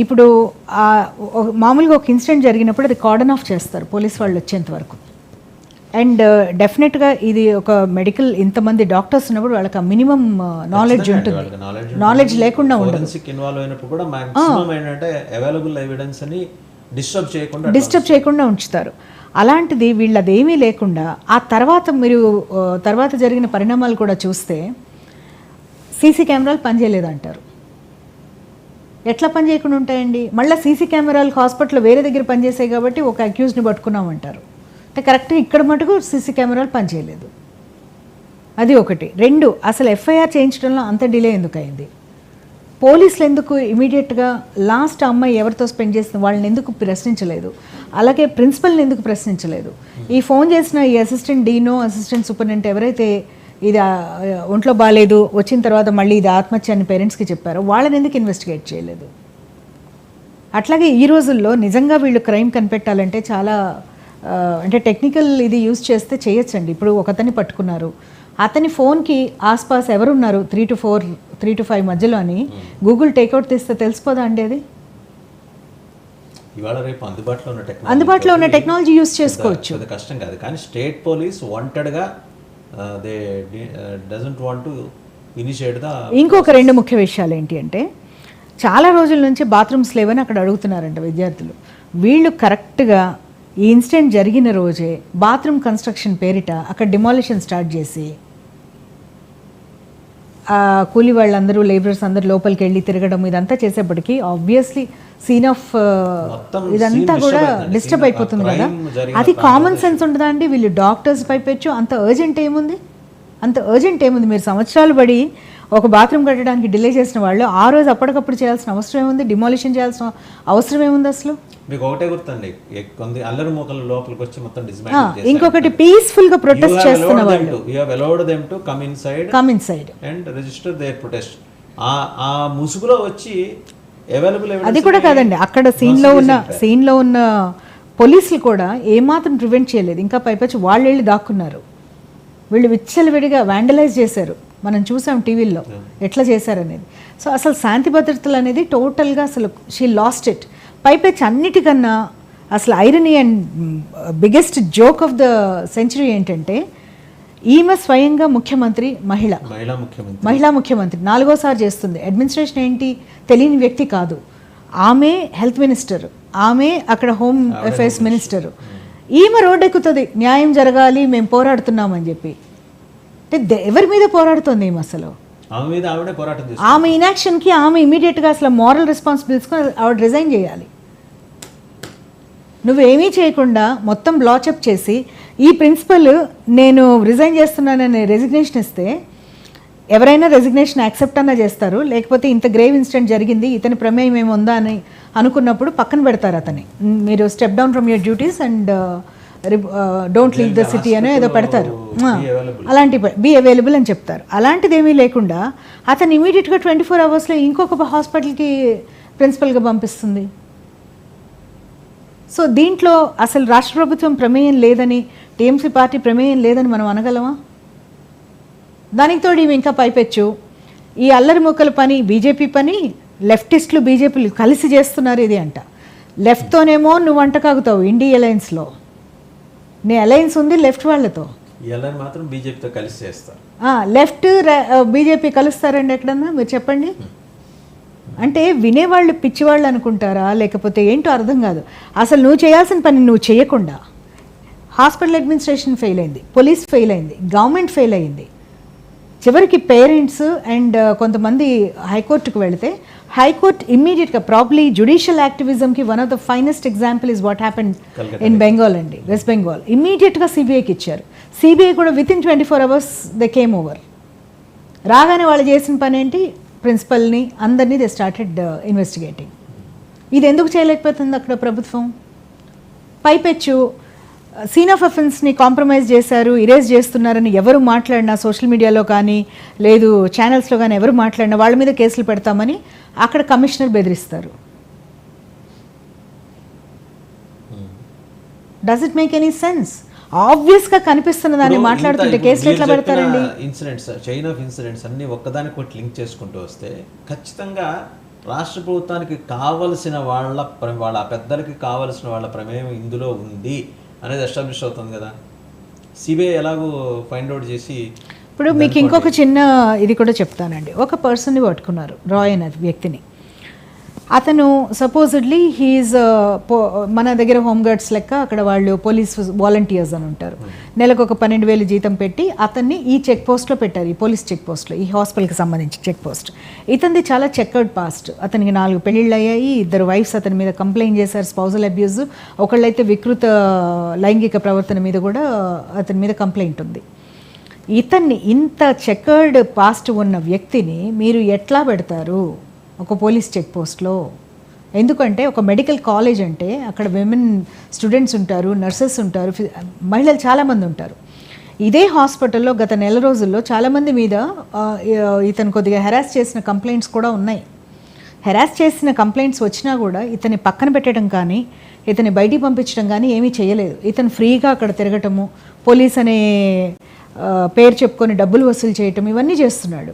ఇప్పుడు మామూలుగా ఒక ఇన్సిడెంట్ జరిగినప్పుడు అది కార్డన్ ఆఫ్ చేస్తారు పోలీస్ వాళ్ళు వచ్చేంత వరకు. అండ్ డెఫినెట్గా ఇది ఒక మెడికల్ ఇంతమంది డాక్టర్స్ ఉన్నప్పుడు వాళ్ళకి మినిమం నాలెడ్జ్ ఉంటుంది. నాలెడ్జ్ లేకుండా ఉండదు. డిస్టర్బ్ చేయకుండా ఉంచుతారు. అలాంటిది వీళ్ళదేమీ లేకుండా ఆ తర్వాత మీరు తర్వాత జరిగిన పరిణామాలు కూడా చూస్తే సీసీ కెమెరాలు పనిచేయలేదంటారు. ఎట్లా పని చేయకుండా ఉంటాయండి? మళ్ళీ సీసీ కెమెరాలు హాస్పిటల్లో వేరే దగ్గర పనిచేసాయి కాబట్టి ఒక అక్యూజ్ని పట్టుకున్నామంటారు. అంటే కరెక్ట్గా ఇక్కడ మటుకు సీసీ కెమెరాలు పనిచేయలేదు. అది ఒకటి. రెండు, అసలు ఎఫ్ఐఆర్ చేయించడంలో అంత డిలే ఎందుకు అయింది? పోలీసులు ఎందుకు ఇమీడియట్గా లాస్ట్ అమ్మాయి ఎవరితో స్పెండ్ చేసిన వాళ్ళని ఎందుకు ప్రశ్నించలేదు? అలాగే ప్రిన్సిపల్ని ఎందుకు ప్రశ్నించలేదు? ఈ ఫోన్ చేసిన ఈ అసిస్టెంట్ డీనో, అసిస్టెంట్ సూపరింటెండెంట్ ఎవరైతే ఇది ఒంట్లో బాగాలేదు వచ్చిన తర్వాత మళ్ళీ ఇది ఆత్మహత్య అని పేరెంట్స్కి చెప్పారో వాళ్ళని ఎందుకు ఇన్వెస్టిగేట్ చేయలేదు? అట్లాగే ఈ రోజుల్లో నిజంగా వీళ్ళు క్రైమ్ కనిపెట్టాలంటే చాలా అంటే టెక్నికల్ ఇది యూజ్ చేస్తే చేయొచ్చండి. ఇప్పుడు ఒకతన్ని పట్టుకున్నారు, అతని ఫోన్కి ఆస్పాస్ ఎవరున్నారు 3 to 5 మధ్యలో అని గూగుల్ టేక్అవుట్ తీస్తే తెలిసిపోదా అండి? అది అందుబాటులో ఉన్న టెక్నాలజీ యూజ్ చేసుకోవచ్చు. కష్టం కాదు, కానీ స్టేట్ పోలీస్ వాంటెడ్గా ఇంకొక రెండు ముఖ్య విషయాలు ఏంటి అంటే, చాలా రోజుల నుంచి బాత్రూమ్స్ లేవని అక్కడ అడుగుతున్నారంట విద్యార్థులు. వీళ్ళు కరెక్ట్గా ఈ ఇన్సిడెంట్ జరిగిన రోజే బాత్రూమ్ కన్స్ట్రక్షన్ పేరిట అక్కడ డిమాలిషన్ స్టార్ట్ చేసి కూలీ వాళ్ళందరూ లేబరర్స్ అందరూ లోపలికి వెళ్ళి తిరగడం ఇదంతా చేసేప్పటికీ ఆబ్వియస్లీ సీన్ ఆఫ్ ఇదంతా కూడా డిస్టర్బ్ అయిపోతుంది కదా. అది కామన్ సెన్స్ ఉంటుందా అండి? వీళ్ళు డాక్టర్స్ పైపెచ్చు అంత అర్జెంట్ ఏముంది? మీరు సంవత్సరాలు పడి ఒక బాత్రూమ్ కట్టడానికి డిలే చేసిన వాళ్ళు ఆ రోజు అప్పటికప్పుడు చేయాల్సిన అవసరం ఏముంది? డిమాలిషన్ చేయాల్సిన అవసరం ఏముంది అసలు? మీకు ఒకటే గుర్తండి, అల్లరి మూకల లోపలికి వచ్చి మొత్తం ఇంకొకటి పీస్ఫుల్ గా ప్రొటెస్ట్ చేస్తున్న వాళ్ళు come inside and register their protest. ఆ ముసుగులో వచ్చి అది కూడా కాదండి, అక్కడ సీన్ లో ఉన్న పోలీసులు కూడా ఏమాత్రం ప్రివెంట్ చేయలేదు. ఇంకా పైపచ్చి వాళ్ళు వెళ్ళి దాక్కున్నారు. వీళ్ళు విచ్చలవిడిగా వ్యాండలైజ్ చేశారు. మనం చూసాం టీవీల్లో ఎట్లా చేశారనేది. సో అసలు శాంతి భద్రతలు అనేది టోటల్గా అసలు షీ లాస్ట్ ఇట్. పైపెచ్చి అన్నిటికన్నా అసలు irony and biggest joke of the century ఏంటంటే, ఈమె స్వయంగా ముఖ్యమంత్రి, మహిళా ముఖ్యమంత్రి 4వసారి చేస్తుంది. అడ్మినిస్ట్రేషన్ ఏంటి తెలియని వ్యక్తి కాదు. ఆమె హెల్త్ మినిస్టర్, ఆమె అక్కడ హోమ్ అఫైర్స్ మినిస్టరు. ఈమె రోడ్డెక్కుతుంది న్యాయం జరగాలి, మేము పోరాడుతున్నామని చెప్పి. అంటే ఎవరి మీద పోరాడుతుంది ఈమె? అసలు ఆమె ఇనాక్షన్కి ఆమె ఇమీడియట్గా అసలు మారల్ రెస్పాన్సిబిలిటీస్కి ఆవిడ రిజైన్ చేయాలి. నువ్వేమీ చేయకుండా మొత్తం బ్లాచప్ చేసి ఈ ప్రిన్సిపల్ నేను రిజైన్ చేస్తున్నానని రెసిగ్నేషన్ ఇస్తే ఎవరైనా రెసిగ్నేషన్ యాక్సెప్ట్ అన్నా చేస్తారు. లేకపోతే ఇంత గ్రేవ్ ఇన్సిడెంట్ జరిగింది, ఇతని ప్రమేయం ఏముందా అని అనుకున్నప్పుడు పక్కన పెడతారు అతని. మీరు step down from your duties and don't leave the city అని ఏదో పెడతారు. అలాంటి బీ అవైలబుల్ అని చెప్తారు. అలాంటిది ఏమీ లేకుండా అతను ఇమీడియట్గా 24 అవర్స్లో ఇంకొక హాస్పిటల్కి ప్రిన్సిపల్గా పంపిస్తుంది. సో దీంట్లో అసలు రాష్ట్ర ప్రభుత్వం ప్రమేయం లేదని, టీఎంసీ పార్టీ ప్రమేయం లేదని మనం అనగలమా? దానికి తోడు ఇవి ఇంకా పైపెచ్చు ఈ అల్లరి మూకల పని, బీజేపీ పని, లెఫ్టిస్టులు బీజేపీలు కలిసి చేస్తున్నారు ఇది అంట. లెఫ్ట్తోనేమో నువ్వు వంట కాగుతావు ఇండియా అలయన్స్లో, నీ అలయన్స్ ఉంది లెఫ్ట్ వాళ్ళతో, మాత్రం బీజేపీతో కలిసి చేస్తారు. లెఫ్ట్ బీజేపీ కలుస్తారండి ఎక్కడన్నా? మీరు చెప్పండి. అంటే వినేవాళ్ళు పిచ్చివాళ్ళు అనుకుంటారా లేకపోతే ఏంటో అర్థం కాదు. అసలు నువ్వు చేయాల్సిన పని నువ్వు చేయకుండా హాస్పిటల్ అడ్మినిస్ట్రేషన్ ఫెయిల్ అయింది, పోలీస్ ఫెయిల్ అయింది, గవర్నమెంట్ ఫెయిల్ అయింది. చివరికి పేరెంట్స్ అండ్ కొంతమంది హైకోర్టుకు వెళితే హైకోర్టు ఇమ్మీడియట్గా ప్రాబ్లీ జ్యుడిషియల్ యాక్టివిజంకి one of the finest example is what happened in Bengal అండి, వెస్ట్ బెంగాల్. ఇమ్మీడియట్గా సిబిఐకి ఇచ్చారు. సిబిఐ కూడా within 24 hours they came over. రాగానే వాళ్ళు చేసిన పని ఏంటి? ప్రిన్సిపల్ని అందరినీ దే స్టార్టెడ్ ఇన్వెస్టిగేటింగ్. ఇది ఎందుకు చేయలేకపోతుంది అక్కడ ప్రభుత్వం? పైపెచ్చు సీన్ ఆఫ్ అఫెన్స్ని కాంప్రమైజ్ చేశారు, ఇరేజ్ చేస్తున్నారని ఎవరు మాట్లాడినా సోషల్ మీడియాలో కానీ లేదు ఛానల్స్లో కానీ ఎవరు మాట్లాడినా వాళ్ళ మీద కేసులు పెడతామని అక్కడ కమిషనర్ బెదిరిస్తారు. Does it make any sense? ఆబ్వియస్గా కనిపిస్తున్న దాన్ని మాట్లాడుతుంటే కేసులు ఎట్లా పెడతారండి? ఇన్సిడెంట్స్, చైన్ ఆఫ్ ఇన్సిడెంట్స్ అన్ని ఒక్కదానికి ఒకటి లింక్ చేసుకుంటూ వస్తే ఖచ్చితంగా రాష్ట్ర ప్రభుత్వానికి కావలసిన వాళ్ళ పెద్దలకి కావలసిన వాళ్ళ ప్రమేయం ఇందులో ఉంది అనేది ఎస్టాబ్లిష్ అవుతుంది కదా. సిబిఐ ఎలాగో ఫైండ్ అవుట్ చేసి ఇప్పుడు మీకు ఇంకొక చిన్న ఇది కూడా చెప్తానండి. ఒక పర్సన్ని పట్టుకున్నారు, రాయ్ అనే వ్యక్తిని. అతను సపోజిడ్లీ హీఈస్ మన దగ్గర హోమ్ గార్డ్స్ లెక్క అక్కడ వాళ్ళు పోలీస్ వాలంటీర్స్ అని ఉంటారు. నెలకు ఒక 12,000 జీతం పెట్టి అతన్ని ఈ చెక్ పోస్ట్లో పెట్టారు, ఈ పోలీస్ చెక్ పోస్ట్లో, ఈ హాస్పిటల్కి సంబంధించి చెక్ పోస్ట్. ఇతనిది చాలా చెక్కర్డ్ పాస్ట్. అతనికి 4 పెళ్ళిళ్ళు అయ్యాయి, 2 వైఫ్స్ అతని మీద కంప్లైంట్ చేశారు స్పౌజల్ అబ్యూజ్. ఒకళ్ళైతే వికృత లైంగిక ప్రవర్తన మీద కూడా అతని మీద కంప్లైంట్ ఉంది. ఇతన్ని ఇంత చెక్కర్డ్ పాస్ట్ ఉన్న వ్యక్తిని మీరు ఎట్లా పెడతారు ఒక పోలీస్ చెక్ పోస్ట్లో? ఎందుకంటే ఒక మెడికల్ కాలేజ్ అంటే అక్కడ విమెన్ స్టూడెంట్స్ ఉంటారు, నర్సెస్ ఉంటారు, మహిళలు చాలామంది ఉంటారు. ఇదే హాస్పిటల్లో గత నెల రోజుల్లో చాలామంది మీద ఇతను కొద్దిగా హెరాస్ చేసిన కంప్లైంట్స్ కూడా ఉన్నాయి. హెరాస్ చేసిన కంప్లైంట్స్ వచ్చినా కూడా ఇతన్ని పక్కన పెట్టడం కానీ ఇతన్ని బయటికి పంపించడం కానీ ఏమీ చేయలేదు. ఇతను ఫ్రీగా అక్కడ తిరగటము, పోలీస్ అనే పేరు చెప్పుకొని డబ్బులు వసూలు చేయటం, ఇవన్నీ చేస్తున్నాడు.